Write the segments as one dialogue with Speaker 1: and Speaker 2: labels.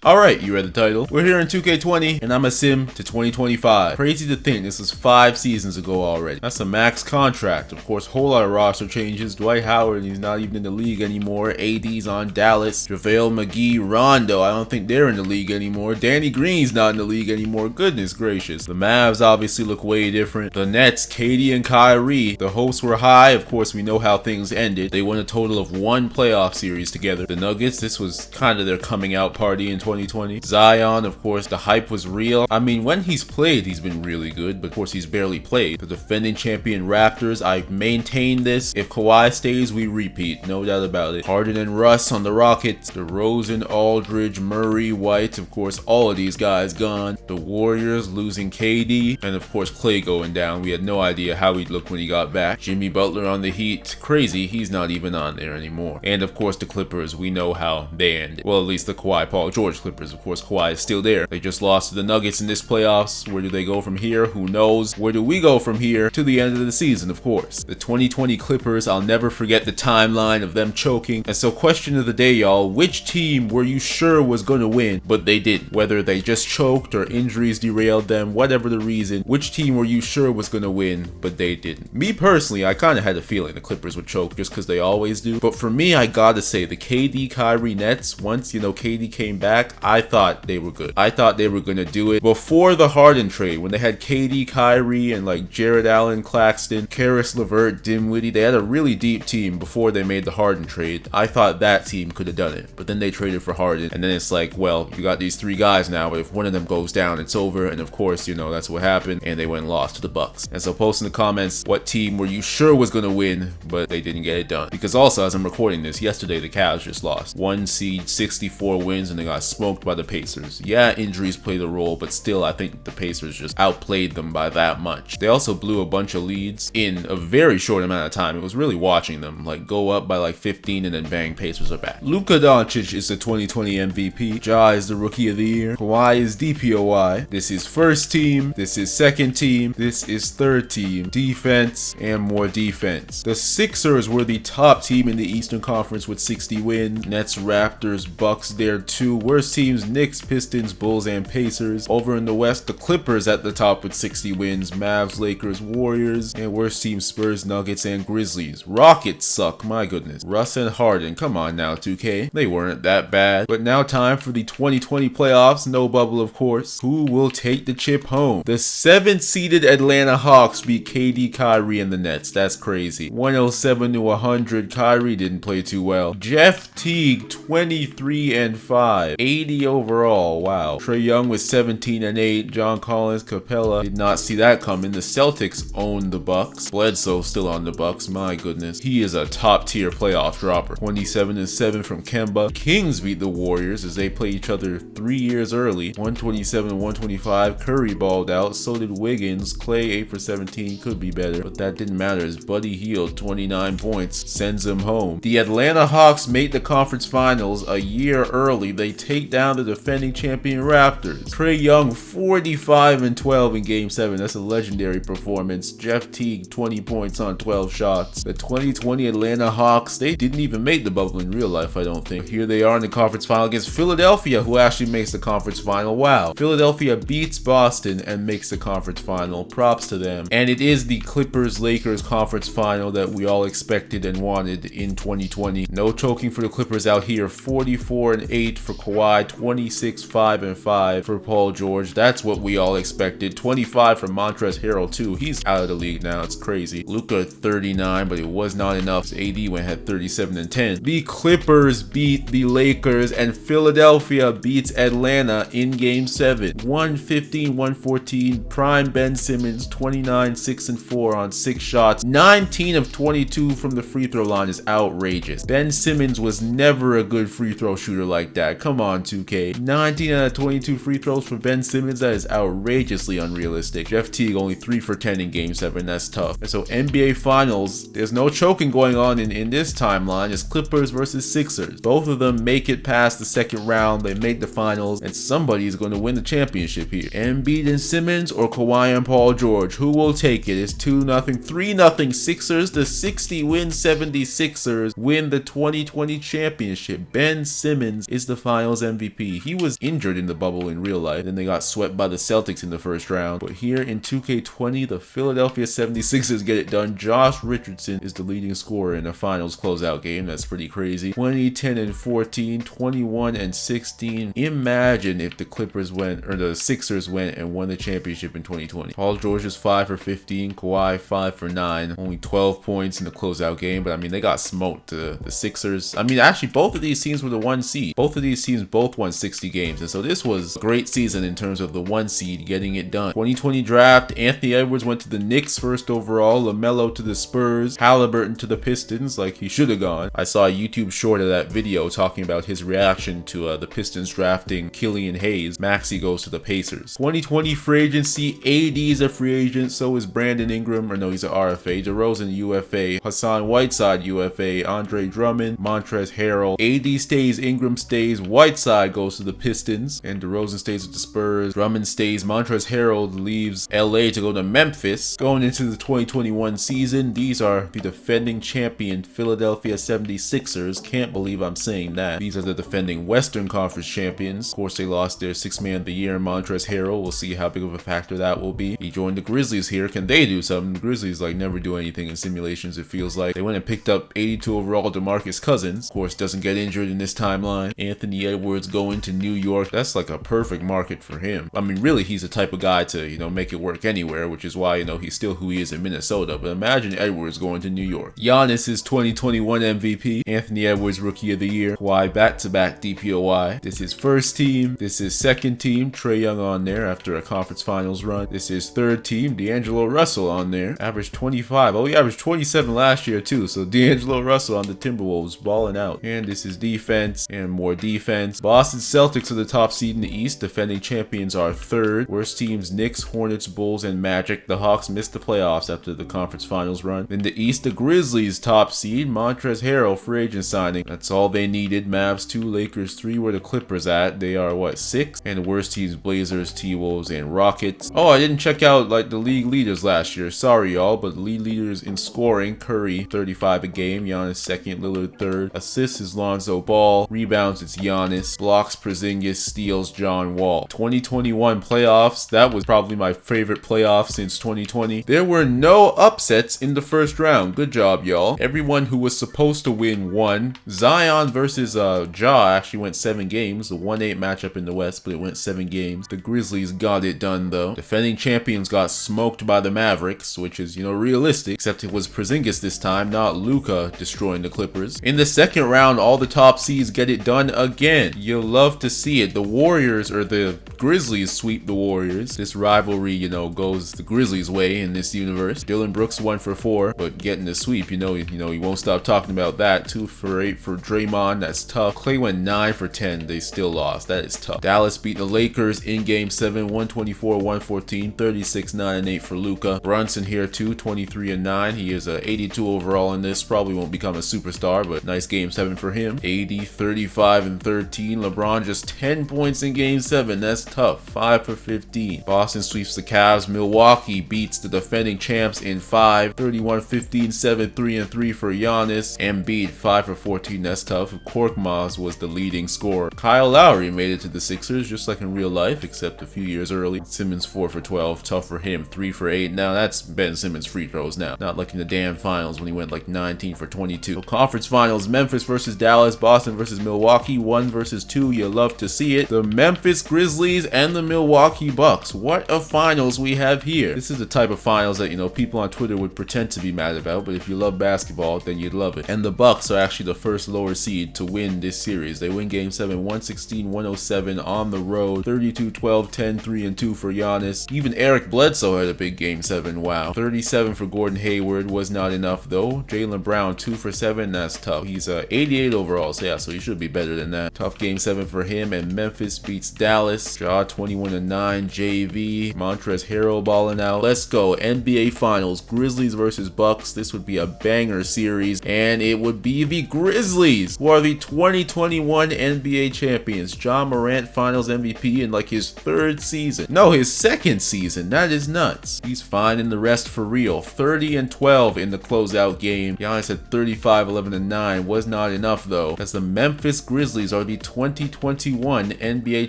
Speaker 1: Alright, you read the title. We're here in 2K20, and I'm a sim to 2025. Crazy to think this was 5 seasons ago already. That's a max contract. Of course, whole lot of roster changes. Dwight Howard, he's not even in the league anymore. AD's on Dallas. JaVale McGee, Rondo, I don't think they're in the league anymore. Danny Green's not in the league anymore. Goodness gracious. The Mavs obviously look way different. The Nets, KD and Kyrie. The hopes were high. Of course, we know how things ended. They won a total of 1 playoff series together. The Nuggets, this was kind of their coming out party in 2020. Zion, of course, the hype was real. I mean, when he's played, he's been really good, but of course, he's barely played. The defending champion Raptors, I maintain this. If Kawhi stays, we repeat. No doubt about it. Harden and Russ on the Rockets. DeRozan, Aldridge, Murray, White, of course, all of these guys gone. The Warriors losing KD, and of course, Clay going down. We had no idea how he'd look when he got back. Jimmy Butler on the Heat. Crazy, he's not even on there anymore. And of course, the Clippers, we know how they ended. Well, at least the Kawhi Paul George Clippers. Of course, Kawhi is still there. They just lost to the Nuggets in this playoffs. Where do they go from here? Who knows? Where do we go from here? To the end of the season, of course. The 2020 Clippers, I'll never forget the timeline of them choking. And so, question of the day, y'all. Which team were you sure was going to win, but they didn't? Whether they just choked or injuries derailed them, whatever the reason, which team were you sure was going to win, but they didn't? Me personally, I kind of had a feeling the Clippers would choke just because they always do. But for me, I gotta say, the KD Kyrie Nets, once, KD came back, I thought they were good. I thought they were going to do it before the Harden trade, when they had KD, Kyrie, and like Jared Allen, Claxton, Karis LeVert, Dinwiddie. They had a really deep team before they made the Harden trade. I thought that team could have done it, but then they traded for Harden, and then it's like, well, you got these 3 guys now, but if one of them goes down, it's over. And of course, that's what happened, and they went and lost to the Bucks. And so post in the comments, what team were you sure was going to win, but they didn't get it done? Because also, as I'm recording this, yesterday the Cavs just lost 1 seed, 64 wins, and they got smoked by the Pacers. Yeah, injuries played a role, but still, I think the Pacers just outplayed them by that much. They also blew a bunch of leads in a very short amount of time. It was really watching them like go up by like 15 and then bang, Pacers are back. Luka Doncic is the 2020 MVP. Ja is the Rookie of the Year. Kawhi is DPOY. This is first team. This is second team. This is third team. Defense and more defense. The Sixers were the top team in the Eastern Conference with 60 wins. Nets, Raptors, Bucks there too. Worst teams, Knicks, Pistons, Bulls, and Pacers. Over in the West, the Clippers at the top with 60 wins. Mavs, Lakers, Warriors, and worst teams, Spurs, Nuggets, and Grizzlies. Rockets suck, my goodness. Russ and Harden, come on now, 2K. They weren't that bad. But now time for the 2020 playoffs. No bubble, of course. Who will take the chip home? The 7th-seeded Atlanta Hawks beat KD, Kyrie, and the Nets. That's crazy. 107-100. Kyrie didn't play too well. Jeff Teague, 23-5. 80 overall. Wow. Trae Young was 17-8. John Collins, Capella, did not see that coming. The Celtics owned the Bucks. Bledsoe still on the Bucks. My goodness. He is a top-tier playoff dropper. 27-7 from Kemba. Kings beat the Warriors as they played each other 3 years early. 127-125. Curry balled out. So did Wiggins. Clay 8 for 17. Could be better, but that didn't matter as Buddy Hield, 29 points, sends him home. The Atlanta Hawks made the conference finals a year early. They take down the defending champion Raptors. Trae Young 45-12 in Game 7. That's a legendary performance. Jeff Teague 20 points on 12 shots. The 2020 Atlanta Hawks, they didn't even make the bubble in real life, I don't think. Here they are in the conference final against Philadelphia, who actually makes the conference final. Wow. Philadelphia beats Boston and makes the conference final. Props to them. And it is the Clippers-Lakers conference final that we all expected and wanted in 2020. No choking for the Clippers out here. 44-8 for Kawhi, 26-5-5 for Paul George. That's what we all expected. 25 for Montrezl Harrell too. He's out of the league now. It's crazy. Luka 39, but it was not enough. AD went had 37-10. The Clippers beat the Lakers and Philadelphia beats Atlanta in Game 7. 115-114. Prime Ben Simmons 29, 6-4 on 6 shots. 19 of 22 from the free throw line is outrageous. Ben Simmons was never a good free throw shooter like that. Come on, 2K. 19 out of 22 free throws for Ben Simmons. That is outrageously unrealistic. Jeff Teague only 3 for 10 in Game 7. That's tough. And so NBA Finals, there's no choking going on in this timeline. It's Clippers versus Sixers. Both of them make it past the second round. They make the finals, and somebody is going to win the championship here. Embiid and Simmons or Kawhi and Paul George? Who will take it? It's 2-0, 3-0 Sixers. The 60-win 76ers win the 2020 championship. Ben Simmons is the finals MVP. He was injured in the bubble in real life. Then they got swept by the Celtics in the first round. But here in 2K20, the Philadelphia 76ers get it done. Josh Richardson is the leading scorer in a finals closeout game. That's pretty crazy. 20, 10, and 14, 21, and 16. Imagine if the Clippers went, or the Sixers went and won the championship in 2020. Paul George is 5 for 15. Kawhi 5 for 9. Only 12 points in the closeout game. But I mean, they got smoked. The Sixers. I mean, actually, both of these teams were the 1 seed. Both of these teams both won 60 games. And so this was a great season in terms of the 1 seed getting it done. 2020 draft, Anthony Edwards went to the Knicks first overall. LaMelo to the Spurs. Halliburton to the Pistons, like he should have gone. I saw a YouTube short of that video talking about his reaction to the Pistons drafting Killian Hayes. Maxey goes to the Pacers. 2020 free agency, AD is a free agent, so is Brandon Ingram, or no, he's an RFA. DeRozan UFA, Hassan Whiteside UFA, Andre Drummond, Montrezl Harrell. AD stays, Ingram stays, Whiteside goes to the Pistons, and DeRozan stays with the Spurs. Drummond stays, Montrezl Harrell leaves LA to go to Memphis. Going into the 2021 season, these are the defending champion Philadelphia 76ers. Can't believe I'm saying that. These are the defending Western Conference champions. Of course, they lost their 6th man of the year, Montrezl Harrell. We'll see how big of a factor that will be. He joined the Grizzlies here. Can they do something? The Grizzlies like never do anything in simulations, it feels like. They went and picked up 82 overall DeMarcus Cousins. Of course, doesn't get injured in this timeline. Anthony Edwards going to New York. That's like a perfect market for him. I mean, really, he's the type of guy to, make it work anywhere, which is why, he's still who he is in Minnesota. But imagine Edwards going to New York. Giannis is 2021 MVP. Anthony Edwards Rookie of the Year. Kawhi back-to-back DPOY. This is first team. This is second team. Trae Young on there after a conference finals run. This is third team. D'Angelo Russell on there. Averaged 25. Oh, he averaged 27 last year too. So D'Angelo Russell on the Timberwolves balling out. And this is defense and more defense. Boston Celtics are the top seed in the East. Defending champions are third. Worst teams Knicks, Hornets, Bulls, and Magic. The Hawks missed the playoffs after the conference finals run. In the East, the Grizzlies top seed. Montrezl Harrell free agent signing. That's all they needed. Mavs 2, Lakers 3. Where the Clippers at? They are what, 6? And the worst teams Blazers, T-Wolves, and Rockets. Oh, I didn't check out like the league leaders last year. Sorry y'all, but the league leaders in scoring: Curry 35 a game, Giannis second, Lillard third. Assists is Lonzo Ball. Rebounds it's Giannis. Blocks Porzingis. Steals John Wall. 2021 playoffs. That was probably my favorite playoff since 2020. There were no upsets in the first round. Good job, y'all. Everyone who was supposed to win won. Zion versus Ja actually went 7 games. The 1-8 matchup in the West, but it went 7 games. The Grizzlies got it done though. Defending champions got smoked by the Mavericks, which is, realistic, except it was Porzingis this time, not Luka destroying the Clippers. In the second round, all the top seeds get it done again. You'll love to see it. The Warriors, or the Grizzlies, sweep the Warriors. This rivalry, goes the Grizzlies' way in this universe. Dylan Brooks 1 for 4, but getting the sweep, he won't stop talking about that. 2 for 8 for Draymond. That's tough. Clay went 9 for 10. They still lost. That is tough. Dallas beat the Lakers in Game 7, 124-114, 36, 9, and 8 for Luka. Brunson here too, 23 and 9. He is a 82 overall in this. Probably won't become a superstar, but nice Game 7 for him. AD 35 and 13. LeBron just 10 points in Game 7. That's tough. 5 for 15. Boston sweeps the Cavs. Milwaukee beats the defending champs in 5. 31-15, 7, 3, and 3 for Giannis. Embiid 5 for 14. That's tough. Korkmaz was the leading scorer. Kyle Lowry made it to the Sixers just like in real life, except a few years early. Simmons 4 for 12. Tough for him. 3 for 8. Now that's Ben Simmons free throws now. Not like in the damn finals when he went like 19 for 22. So conference finals, Memphis versus Dallas, Boston versus Milwaukee, 1 versus 2. You love to see it. The Memphis Grizzlies and the Milwaukee Bucks. What a finals we have here. This is the type of finals that, people on Twitter would pretend to be mad about, but if you love basketball, then you'd love it. And the Bucks are actually the first lower seed to win this series. They win Game 7, 116-107 on the road. 32-12, 10, 3, and 2 for Giannis. Even Eric Bledsoe had a big Game 7. Wow. 37 for Gordon Hayward was not enough though. Jaylen Brown 2 for 7. That's tough. He's 88 overall, so yeah, so he should be better than that. Tough Game 7 for him. And Memphis beats Dallas. Ja Ja 21-9 JV. Montrezl Harrell balling out. Let's go. NBA Finals. Grizzlies versus Bucks. This would be a banger series, and it would be the Grizzlies, who are the 2021 NBA champions. Ja Morant Finals MVP in like his third season. No, his second season. That is nuts. He's finding the rest for real. 30-12 in the closeout game. Giannis at 35, 11-9 was not enough though, as the Memphis Grizzlies are the 2021 NBA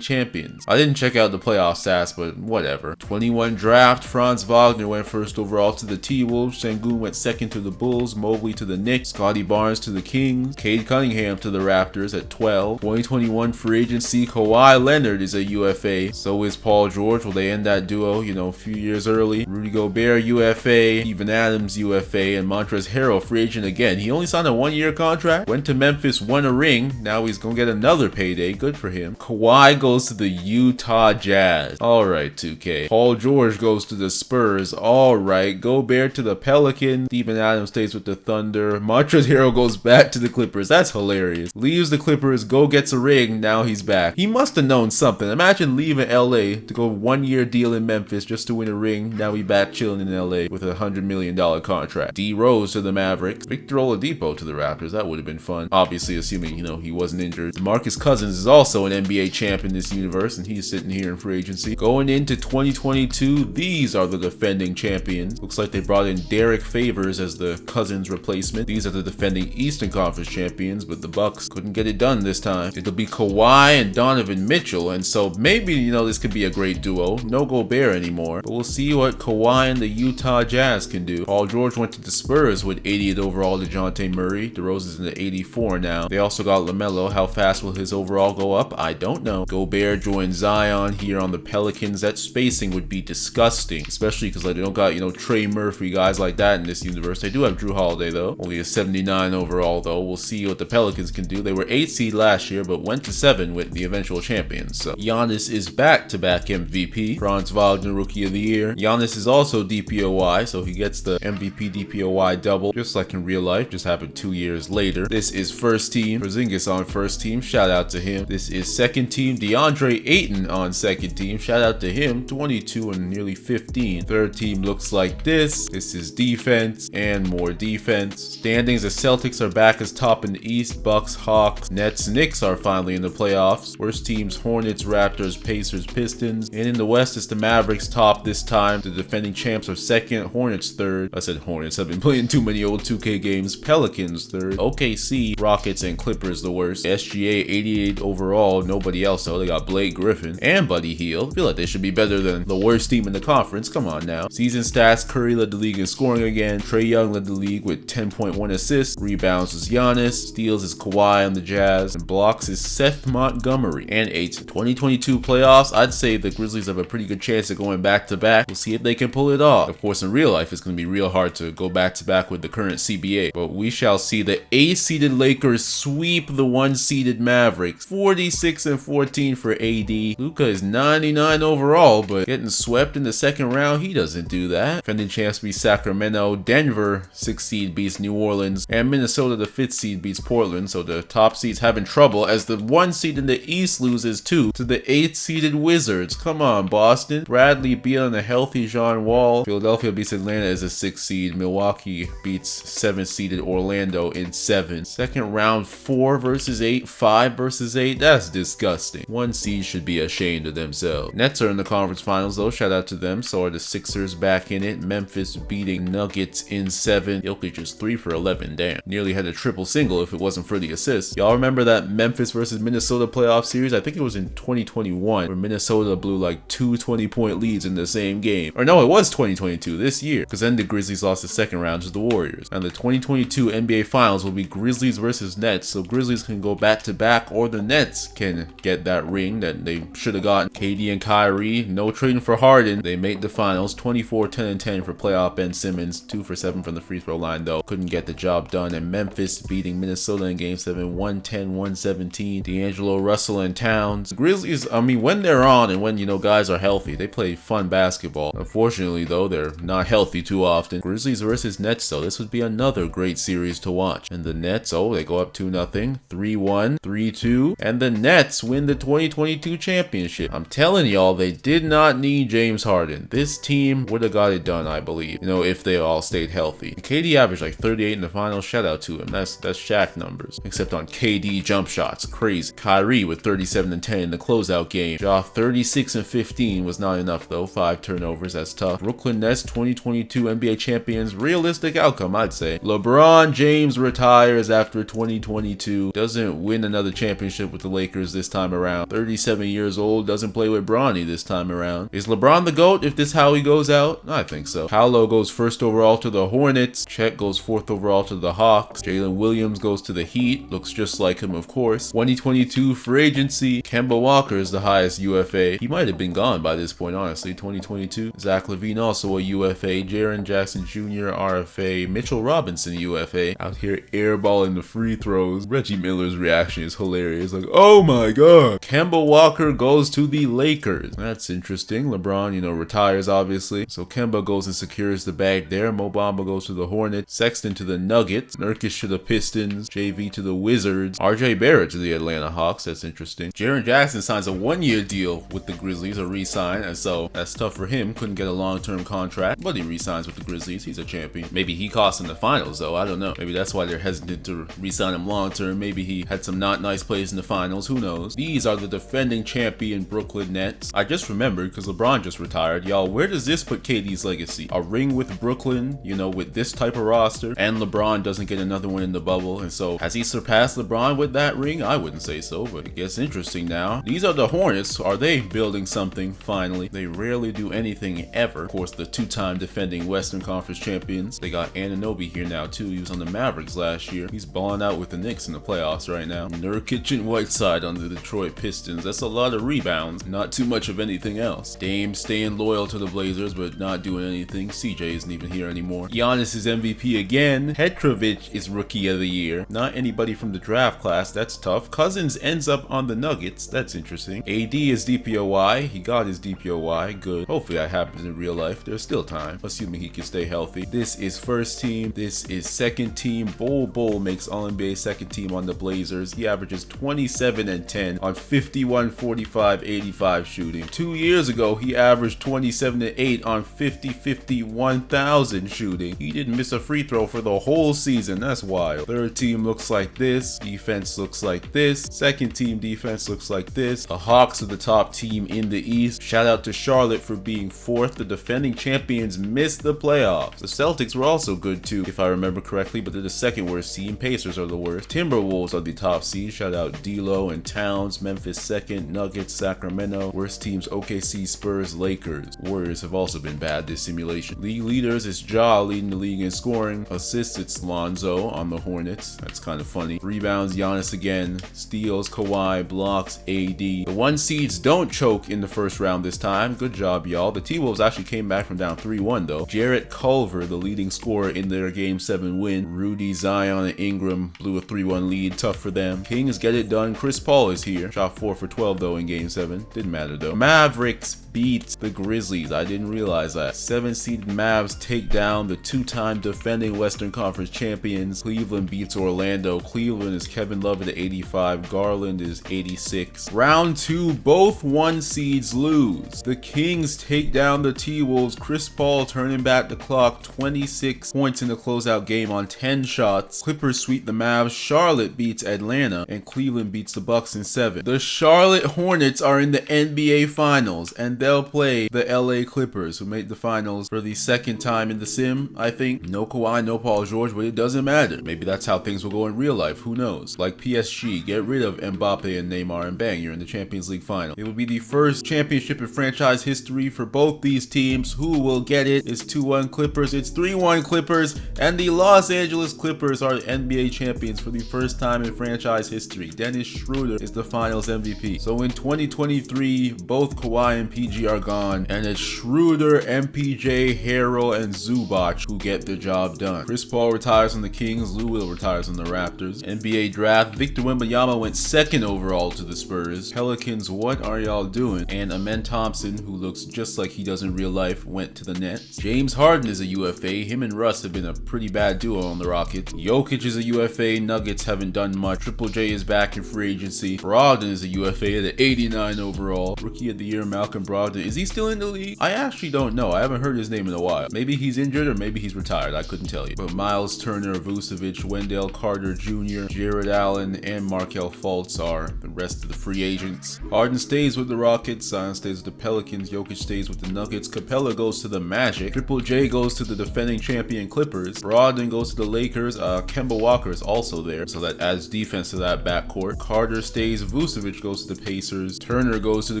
Speaker 1: champions. I didn't check out the playoff stats, but whatever. 21 draft. Franz Wagner went first overall to the T-Wolves. Sengun went second to the Bulls. Mobley to the Knicks. Scotty Barnes to the Kings. Cade Cunningham to the Raptors at 12. 2021 free agency. Kawhi Leonard is a UFA. So is Paul George. Will they end that duo, you know, a few years early? Rudy Gobert UFA. Steven Adams UFA. And Montrezl Harrell free agent again. He only signed a one-year contract. Went to Memphis, won a ring. Now he's gonna get another payday. Good for him. Kawhi goes to the Utah Jazz. Alright, 2K. Paul George goes to the Spurs. Alright. Gobert to the Pelicans. Steven Adams stays with the Thunder. Montrezl Harrell goes back to the Clippers. That's hilarious. Leaves the Clippers, gets a ring, now he's back. He must have known something. Imagine leaving LA to go 1-year deal in Memphis just to win a ring. Now he back chilling in LA with a $100 million contract. D Rose to the Mavericks. Victor Oladipo to the Raptors. That would have been fun. Obviously, assuming, you know, he wasn't injured. DeMarcus Cousins is also an NBA champ in this universe, and he's sitting here in free agency. Going into 2022, these are the defending champions. Looks like they brought in Derek Favors as the Cousins replacement. These are the defending Eastern Conference champions, but the Bucks couldn't get it done this time. It'll be Kawhi and Donovan Mitchell, and so maybe, you know, this could be a great duo. No Gobert anymore, but we'll see what Kawhi and the Utah Jazz can do. Paul George went to the Spurs with 80th overall to DeJounte Murray. DeRozan's in the 84 now. They also got LaMelo. How fast will his overall go up? I don't know. Gobert joined Zion here on the Pelicans. That spacing would be disgusting, especially because like, they don't got, you know, Trey Murphy, guys like that in this universe. They do have Drew Holiday though. Only a 79 overall though. We'll see what the Pelicans can do. They were 8th seed last year, but went to 7 with the eventual champions. So Giannis is back-to-back MVP. Franz Wagner Rookie of the Year. Giannis is also DPOY, so he gets the MVP DPOY double, just like in real life. Just happened 2 years later. This is first team. Porzingis on first team. Shout out to him. This is second team. DeAndre Ayton on second team. Shout out to him. 22 and nearly 15. Third team looks like this. This is defense and more defense. Standings, the Celtics are back as top in the East. Bucks, Hawks, Nets, Knicks are finally in the playoffs. Worst teams, Hornets, Raptors, Pacers, Pistons. And in the West, it's the Mavericks top this time. The defending champs are second. Hornets third. I said Hornets. I've been playing too many old 2K games. Pelicans third. OKC, Rockets, and Clippers the worst. SGA 88 overall. Nobody else though. They got Blake Griffin and Buddy Hield. I feel like they should be better than the worst team in the conference. Come on now. Season stats, Curry led the league in scoring again. Trae Young led the league with 10.1 assists. Rebounds is Giannis. Steals is Kawhi on the Jazz. And blocks is Seth Montgomery. And 8. 2022 playoffs, I'd say the Grizzlies have a pretty good chance of going back-to-back. We'll see if they can pull it off. Of course, in real life, it's going to be real hard to go back-to-back with the current CBA. But we shall see. The 8-seeded Lakers sweep the 1-seeded Mavericks. 46-14 for AD. Luka is 99 overall, but getting swept in the second round, he doesn't do that. Defending champs beat Sacramento. Denver, 6th seed, beats New Orleans. And Minnesota, the 5th seed, beats Portland. So the top seeds having trouble as the 1 seed in the East loses 2 to the 8th-seeded Wizards. Come on, Boston. Bradley beat on a healthy John Wall. Philadelphia beats Atlanta as a 6th seed. Milwaukee beats 7th-seeded Orlando in 7. Second round, 4 versus 8, 5 versus 8. That's disgusting. 1 seed should be ashamed of themselves. Nets are in the conference finals though. Shout out to them. So are the Sixers back in it. Memphis beating Nuggets in 7. Jokic is 3 for 11. Damn. Nearly had a triple single if it wasn't for the assist. Y'all remember that Memphis versus Minnesota playoff series? I think it was in 2021 where Minnesota blew like 2 20-point leads in the same game. Or no, it was 2022 this year, because then the Grizzlies lost the second round to the Warriors. And the 2022 NBA Finals will be Grizzlies versus Nets, so Grizzlies can go back-to-back, or the Nets can get that ring that they should have gotten. KD and Kyrie, no trading for Harden. They made the finals. 24, 10, and 10 for playoff Ben Simmons. 2 for 7 from the free throw line though. Couldn't get the job done. And Memphis beating Minnesota in game 7, 110, 117. D'Angelo Russell and Towns. Grizzlies, I mean, when they're on and when, you know, guys are healthy, they play fun basketball. Unfortunately though, they're not healthy too often. Grizzlies versus Nets though. This would be another great series to watch. And the Nets, oh, they go up 2-0, 3-1, 3-2. And the Nets win the 2022 championship. championship. I'm telling y'all, they did not need James Harden. This team would have got it done, I believe, if they all stayed healthy. KD averaged like 38 in the finals. Shout out to him. That's Shaq numbers, except on KD jump shots. Crazy. Kyrie with 37 and 10 in the closeout game. Ja 36 and 15 was not enough though. 5 turnovers, that's tough. Brooklyn Nets 2022 NBA champions. Realistic outcome, I'd say. LeBron James retires after 2022. Doesn't win another championship with the Lakers this time around. 37 years old. Doesn't play with Bronny this time around. Is LeBron the GOAT if this is how he goes out? I think so. Paolo goes first overall to the Hornets. Chet goes fourth overall to the Hawks. Jalen Williams goes to the Heat. Looks just like him, of course. 2022 free agency. Kemba Walker is the highest UFA. He might have been gone by this point, honestly. 2022. Zach LaVine also a UFA. Jaren Jackson Jr. RFA. Mitchell Robinson UFA. Out here airballing the free throws. Reggie Miller's reaction is hilarious. Like, oh my god. Kemba Walker goes to the Lakers. That's interesting. LeBron, retires obviously. So Kemba goes and secures the bag there. Mo Bamba goes to the Hornets. Sexton to the Nuggets. Nurkic to the Pistons. JV to the Wizards. RJ Barrett to the Atlanta Hawks. That's interesting. Jaren Jackson signs a 1-year deal with the Grizzlies, a re-sign, and so that's tough for him. Couldn't get a long-term contract, but he re-signs with the Grizzlies. He's a champion. Maybe he cost in the finals though. I don't know. Maybe that's why they're hesitant to re-sign him long-term. Maybe he had some not nice plays in the finals. Who knows? These are the defending champion Brooklyn Nets. I just remembered because LeBron just retired. Y'all, where does this put KD's legacy? A ring with Brooklyn, with this type of roster, and LeBron doesn't get another one in the bubble. And so has he surpassed LeBron with that ring? I wouldn't say so, but it gets interesting now. These are the Hornets. Are they building something finally? They rarely do anything ever. Of course, the 2-time defending Western Conference champions. They got Anunoby here now too. He was on the Mavericks last year. He's balling out with the Knicks in the playoffs right now. Nurkic and Whiteside on the Detroit Pistons. That's a lot of rebounds. Not too much of anything else. Dame staying loyal to the Blazers, but not doing anything. CJ isn't even here anymore. Giannis is MVP again. Petrovic is Rookie of the Year. Not anybody from the draft class. That's tough. Cousins ends up on the Nuggets. That's interesting. AD is DPOY. He got his DPOY. Good. Hopefully that happens in real life. There's still time, assuming he can stay healthy. This is first team. This is second team. Bol makes All-NBA second team on the Blazers. He averages 27 and 10 on 51, 45, 85 shooting. 2 years ago, he averaged 27 and 8 on 50, 50, 1,000 shooting. He didn't miss a free throw for the whole season. That's wild. Third team looks like this. Defense looks like this. Second team defense looks like this. The Hawks are the top team in the East. Shout out to Charlotte for being fourth. The defending champions missed the playoffs. The Celtics were also good too, if I remember correctly, but they're the second worst team. Pacers are the worst. Timberwolves are the top seed. Shout out D'Lo and Towns. Memphis second. Nuggets, Sacramento. Worst teams OKC, Spurs, Lakers. Warriors have also been bad this simulation. League leaders is Ja leading the league in scoring. Assists, it's Lonzo on the Hornets. That's kind of funny. Rebounds, Giannis again. Steals, Kawhi. Blocks, AD. The 1 seeds don't choke in the first round this time. Good job, y'all. The T-Wolves actually came back from down 3-1 though. Jarrett Culver, the leading scorer in their Game 7 win. Rudy, Zion, and Ingram blew a 3-1 lead. Tough for them. Kings get it done. Chris Paul is here. Shot 4 for 12 though in Game 7. Didn't matter though. Mavericks beat the Grizzlies. I didn't realize that. 7-seed Mavs take down the 2-time defending Western Conference champions. Cleveland beats Orlando. Cleveland is Kevin Love at 85. Garland is 86. Round 2, both 1 seeds lose. The Kings take down the T-Wolves. Chris Paul turning back the clock. 26 points in the closeout game on 10 shots. Clippers sweep the Mavs. Charlotte beats Atlanta. And Cleveland beats the Bucks in 7. The Charlotte Hornets are in the NBA Finals, and they'll play the LA Clippers, who made the finals for the second time in the sim, I think. No Kawhi, no Paul George, but it doesn't matter. Maybe that's how things will go in real life. Who knows? Like PSG, get rid of Mbappe and Neymar, and bang, you're in the Champions League final. It will be the first championship in franchise history for both these teams. Who will get it? It's 2-1 Clippers. It's 3-1 Clippers, and the Los Angeles Clippers are NBA champions for the first time in franchise history. Dennis Schroeder is the finals MVP. So in 2023, both Kawhi and PG are gone, and it's Schroeder, MPJ, Harrell, and Zubac who get the job done. Chris Paul retires on the Kings. Lou Will retires on the Raptors. NBA draft, Victor Wembanyama went 2nd overall to the Spurs. Pelicans, what are y'all doing? And Amen Thompson, who looks just like he does in real life, went to the Nets. James Harden is a UFA. Him and Russ have been a pretty bad duo on the Rockets. Jokic is a UFA. Nuggets haven't done much. Triple J is back in free agency. Brogdon is a UFA at 89 overall. Rookie of the Year, Malcolm Brogdon. Is he still in the league? I actually don't know. I haven't heard his name in a while. Maybe he's injured or maybe he's retired. I couldn't tell you. But Miles Turner, Vucevic, Wendell Carter Jr., Jared Allen, and Markelle Fultz are the rest of the free agents. Harden stays with the Rockets. Zion stays with the Pelicans. Jokic stays with the Nuggets. Capella goes to the Magic. Triple J goes to the defending champion Clippers. Brogdon goes to the Lakers. Kemba Walker is also there, so that adds defense to that backcourt. Carter stays. Vucevic goes to the Pacers. Turner goes to the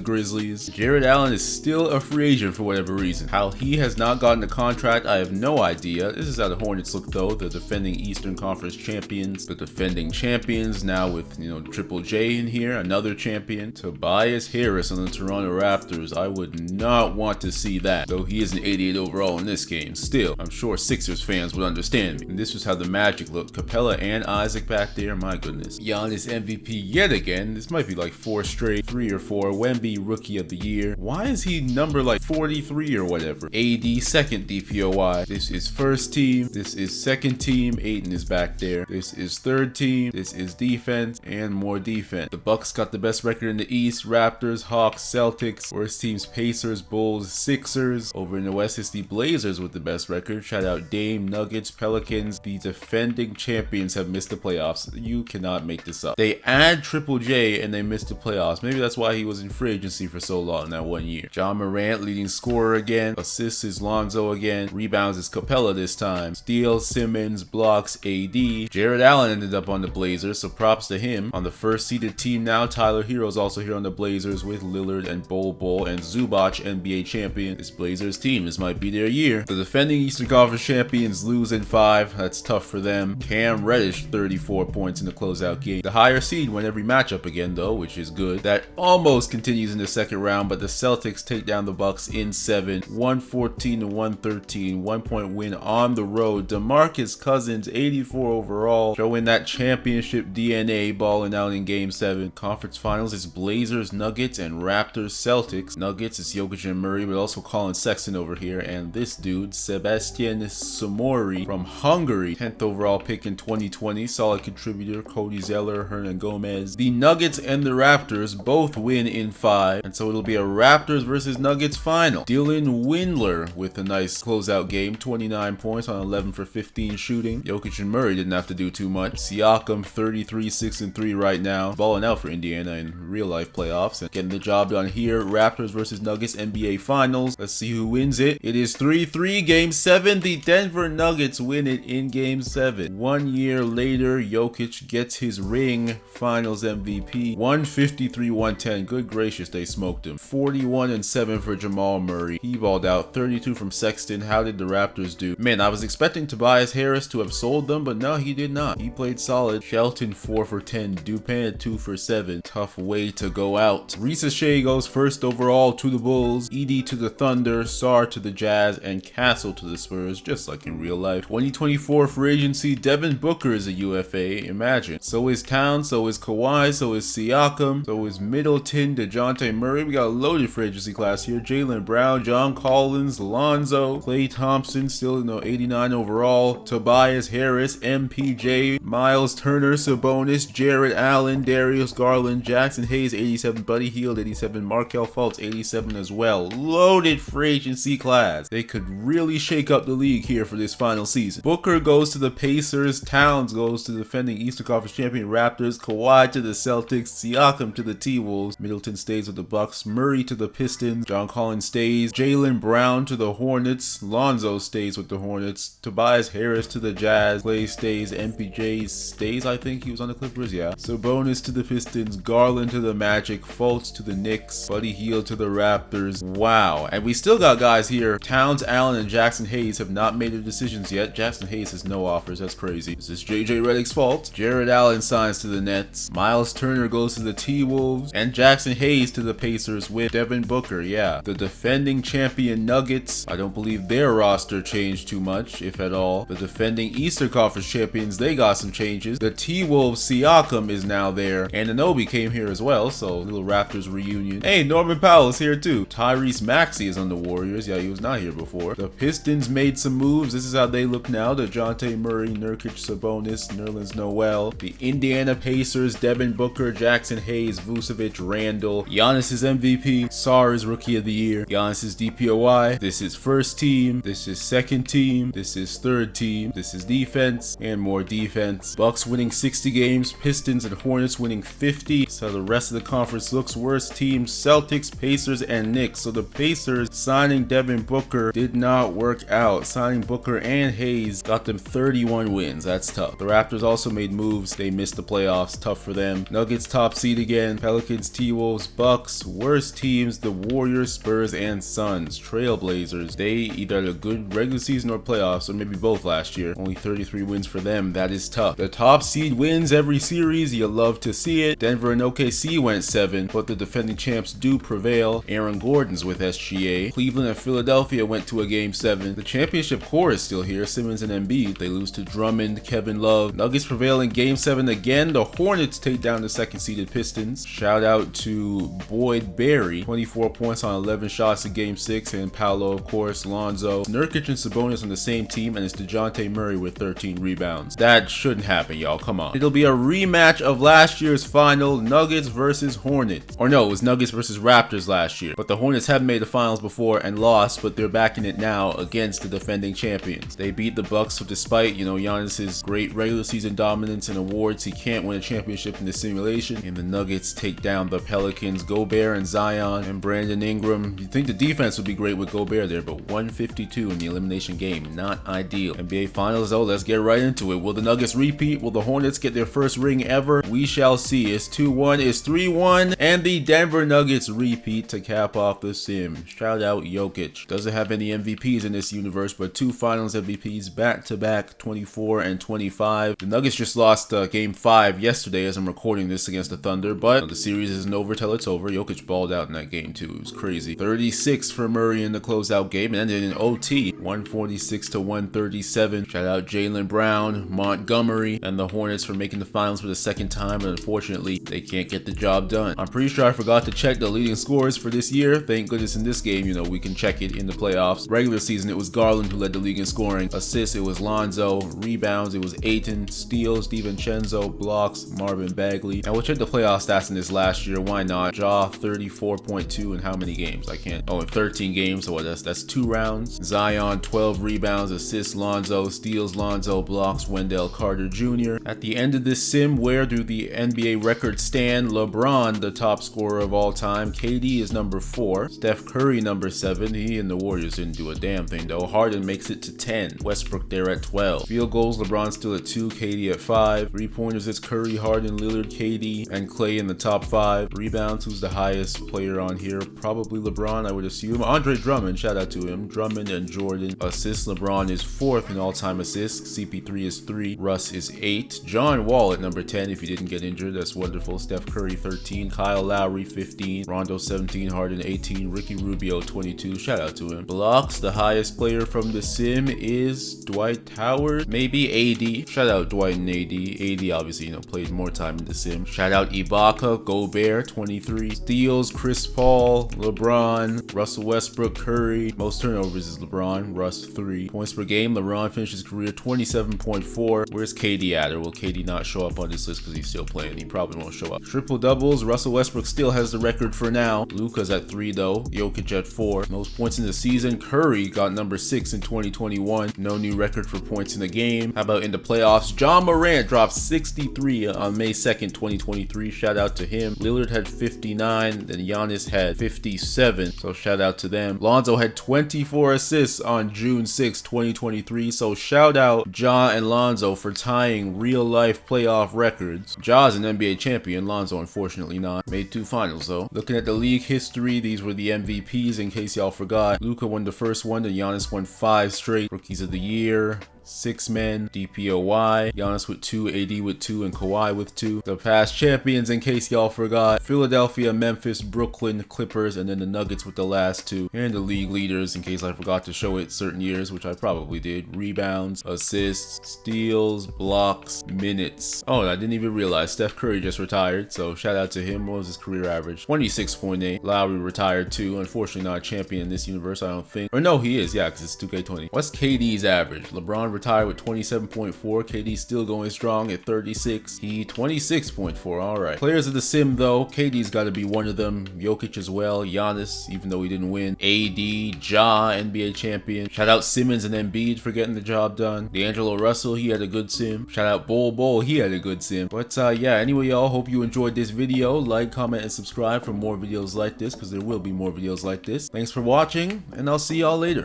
Speaker 1: Grizzlies. Jared Allen is still a free agent for whatever reason. How he has not gotten a contract, I have no idea. This is how the Hornets look though. The defending Eastern Conference champions. The defending champions now with, Triple J in here, another champion. Tobias Harris on the Toronto Raptors. I would not want to see that, though he is an 88 overall in this game. Still, I'm sure Sixers fans would understand me. And this was how the Magic looked. Capella and Isaac back there, my goodness. Giannis MVP yet again. This might be like 4 straight, 3 or 4. Wemby Rookie of the Year. Why is he number like 43 or whatever? AD second DPOY. This is first team. This is second team. Ayton is back there. This is third team. This is defense and more defense. The Bucks got the best record in the East. Raptors, Hawks, Celtics. Worst teams Pacers, Bulls, Sixers. Over in the West is the Blazers with the best record. Shout out Dame, Nuggets, Pelicans. The defending champions have missed the playoffs. You cannot make this up. They add Triple J and they missed the playoffs. Maybe that's why he was in free agency for so long that 1 year. John Morant leading scorer again. Assists is Lonzo again. Rebounds is Capella this time. Steals, Simmons, blocks, AD. Jared Allen ended up on the Blazers, so props to him. On the first seeded team now, Tyler Hero's also here on the Blazers with Lillard and Bol and Zubac, NBA champion. This Blazers team, this might be their year. The defending Eastern Conference champions lose in 5. That's tough for them. Cam Reddish, 34 points in the closeout game. The higher seed won every matchup again though, which is good. That almost continues in the second round, but the Celtics take down the Bucks in 7. 114 to 113. 1-point win on the road. DeMarcus Cousins, 84 overall, showing that championship DNA, balling out in game 7. Conference finals is Blazers, Nuggets, and Raptors, Celtics. Nuggets is Jokic and Murray, but also Colin Sexton over here, and this dude, Sebastian Samori from Hungary, 10th overall pick in 2020, solid contributor, Cody Zeller, Hernan Gomez. The Nuggets and the Raptors both win in 5, and so it'll be a Raptors versus Nuggets final. Dylan Windler with a nice closeout game, 29 points on 11 for 15 shooting. Jokic and Murray didn't have to do too much. Siakam, 33, 6-3 right now, balling out for Indiana in real life playoffs and getting the job done here. Raptors versus Nuggets NBA Finals. Let's see who wins it. It is 3-3, game 7. The Denver Nuggets win it in game 7. 1 year later, Jokic gets his ring, Finals MVP. 153-110. Good gracious, they smoked him. 41-7 for Jamal Murray. He balled out. 32 from Sexton. How did the Raptors do? Man, I was expecting Tobias Harris to have sold them, but no, he did not. He played solid. Shelton 4 for 10. Dupin 2 for 7. Tough way to go out. Reese Shea goes first overall to the Bulls. Edey to the Thunder. Sarr to the Jazz. And Castle to the Spurs, just like in real life. 2024 free agency. Devin Booker is a UFA. Imagine. So is Towns. So is Kawhi. So is Siakam. So is Middleton. DeJounte Murray. We got a loaded free agency class here. Jaylen Brown. John Collins. Lonzo. Klay Thompson. Still 89 overall. Tobias Harris. MPJ. Miles Turner. Sabonis. Jared Allen. Darius Garland. Jackson Hayes 87. Buddy Hield 87. Markelle Fultz 87 as well. Loaded free agency class. They could really shake up the league here for this final season. Booker goes to the Pacers. Towns goes to the defending Eastern Conference champion Raptors. Kawhi to the Celtics. Siakam to the T-Wolves. Middleton stays with the Bucks. Murray to the Pistons. John Collins stays. Jaylen Brown to the Hornets. Lonzo stays with the Hornets. Tobias Harris to the Jazz. Klay stays. MPJ stays, I think he was on the Clippers, yeah. Sabonis to the Pistons. Garland to the Magic. Fultz to the Knicks. Buddy Hield to the Raptors. Wow. And we still got guys here. Towns, Allen, and Jackson Hayes have not made their decisions yet. Jackson Hayes has no offers. That's crazy. Is this JJ Redick's fault? Jared Allen signs to the Nets. Miles Turner goes to the T-Wolves. And Jackson Hayes to the Pacers with Devin Booker, yeah. The defending champion Nuggets, I don't believe their roster changed too much, if at all. The defending Eastern Conference champions, they got some changes. The T-Wolves, Siakam is now there. And Anunoby came here as well, so little Raptors reunion. Hey, Norman Powell is here too. Tyrese Maxey is on the Warriors. Yeah, he was not here before. The Pistons made some moves. This is how they look now. DeJounte Murray, Nurkic, Sabonis, Nerlens Noel. The Indiana Pacers, Devin Booker, Jackson Hayes, Vucevic, Vucevic, Randall. Giannis is MVP. Sarr is Rookie of the Year. Giannis is DPOY. This is first team. This is second team. This is third team. This is defense and more defense. Bucks winning 60 games. Pistons and Hornets winning 50. So the rest of the conference looks worse. Teams Celtics, Pacers, and Knicks. So the Pacers signing Devin Booker did not work out. Signing Booker and Hayes got them 31 wins. That's tough. The Raptors also made moves. They missed the playoffs. Tough for them. Nuggets top seed again. Pelicans, T-Wolves, Bucks. Worst teams, the Warriors, Spurs, and Suns. Trailblazers. They either had a good regular season or playoffs, or maybe both last year. Only 33 wins for them. That is tough. The top seed wins every series. You love to see it. Denver and OKC went 7, but the defending champs do prevail. Aaron Gordon's with SGA. Cleveland and Philadelphia went to a game 7. The championship core is still here. Simmons and Embiid. They lose to Drummond, Kevin Love. Nuggets prevail in game 7 again. The Hornets take down the second seeded Pistons. Shout out to Boyd Berry. 24 points on 11 shots in game 6. And Paolo, of course, Lonzo. Nurkic and Sabonis on the same team. And it's DeJounte Murray with 13 rebounds. That shouldn't happen, y'all. Come on. It'll be a rematch of last year's final. Nuggets versus Hornets. Or no, it was Nuggets versus Raptors last year. But the Hornets have made the finals before and lost, but they're back in it now against the defending champions. They beat the Bucks, so despite, Giannis's great regular season dominance and awards, he can't win a championship in the simulation. And the Nuggets take down the Pelicans. Gobert and Zion and Brandon Ingram. You'd think the defense would be great with Gobert there, but 152 in the elimination game. Not ideal. NBA Finals though, let's get right into it. Will the Nuggets repeat? Will the Hornets get their first ring ever? We shall see. It's 2-1, it's 3-1, and the Denver Nuggets repeat to cap off the sim. Shout out Jokic. Doesn't have any MVPs in this universe, but 2 finals MVPs back-to-back, 24 and 25. The Nuggets just lost game 5 yesterday as I'm recording this against the Thunder, but the series isn't over till it's over. Jokic balled out in that game too. It was crazy. 36 for Murray in the closeout game and ended in OT. 146 to 137. Shout out Jaylen Brown, Montgomery, and the Hornets for making the finals for the second time, and unfortunately, they can't get the job done. I'm pretty sure I forgot to check the leading scores for this year. Thank goodness in this game, we can check it in the playoffs. Regular season, it was Garland who led the league in scoring. Assists, it was Lonzo. Rebounds, it was Ayton. Steals, DiVincenzo. Blocks, Marvin Bagley. And we'll check the playoff stats in this last year. Why not? Ja, 34.2 in how many games? I can't. Oh, in 13 games. So that's 2 rounds. Zion, 12 rebounds. Assists, Lonzo. Steals, Lonzo. Blocks, Wendell Carter Jr. At the end of this sim, where do the NBA records stand? LeBron, the top scorer of all time. KD is number 4. Steph Curry, number 7. He and the Warriors didn't do a damn thing though. Harden makes it to 10. Westbrook there at 12. Field goals, LeBron still at 2. KD at 5. 3-pointers, it's Curry, Harden, Lillard, KD, and Clay in the top 5. Rebounds, who's the highest player on here? Probably LeBron, I would assume. Andre Drummond, shout out to him. Drummond and Jordan. Assists, LeBron is 4th in all-time assists. CP3 is 3. Russ is 8. John Wall at number 10 if he didn't get injured. That's wonderful. Steph Curry 13. Kyle Lowry 15. Rondo 17. Harden 18. Ricky Rubio 22. Shout out to him. Blocks, the highest player from the sim is Dwight Howard. Maybe AD. Shout out Dwight and AD. AD obviously, played more time in the sim. Shout out Ibaka. Gobert 23. Steals, Chris Paul. LeBron. Russell Westbrook. Curry. Most turnovers is LeBron. Russ 3. Points per game. LeBron finished his career 27.4. Where's KD at? Or will KD not show up on this list because he's still playing? He probably won't show up. Triple doubles. Russell Westbrook still has the record for now. Luka's at 3 though. Jokic at 4. Most points in the season. Curry got number 6 in 2021. No new record for points in the game. How about in the playoffs? John Morant dropped 63 on May 2nd, 2023. Shout out to him. Lillard had 59. Then Giannis had 57. So shout out to them. Lonzo had 24 assists on June 6, 2023. So shout out Ja and Lonzo for tying real life playoff records. Ja's an NBA champion. Lonzo unfortunately not. Made 2 finals though. Looking at the league history, these were the MVPs in case y'all forgot. Luka won the first one, and Giannis won 5 straight. Rookies of the year. 6 men, DPOY, Giannis with 2, AD with 2, and Kawhi with 2. The past champions, in case y'all forgot, Philadelphia, Memphis, Brooklyn, Clippers, and then the Nuggets with the last 2. And the league leaders, in case I forgot to show it certain years, which I probably did. Rebounds, assists, steals, blocks, minutes. Oh, and I didn't even realize Steph Curry just retired, so shout out to him. What was his career average? 26.8. Lowry retired too. Unfortunately not a champion in this universe, I don't think. Or no, he is, yeah, because it's 2K20. What's KD's average? LeBron LeBron retired with 27.4. KD still going strong at 36. He 26.4. Alright. Players of the sim though, KD's got to be one of them. Jokic as well. Giannis, even though he didn't win. AD, Ja, NBA champion. Shout out Simmons and Embiid for getting the job done. D'Angelo Russell, he had a good sim. Shout out Bol, he had a good sim. But yeah, anyway y'all, hope you enjoyed this video. Like, comment, and subscribe for more videos like this, because there will be more videos like this. Thanks for watching, and I'll see y'all later.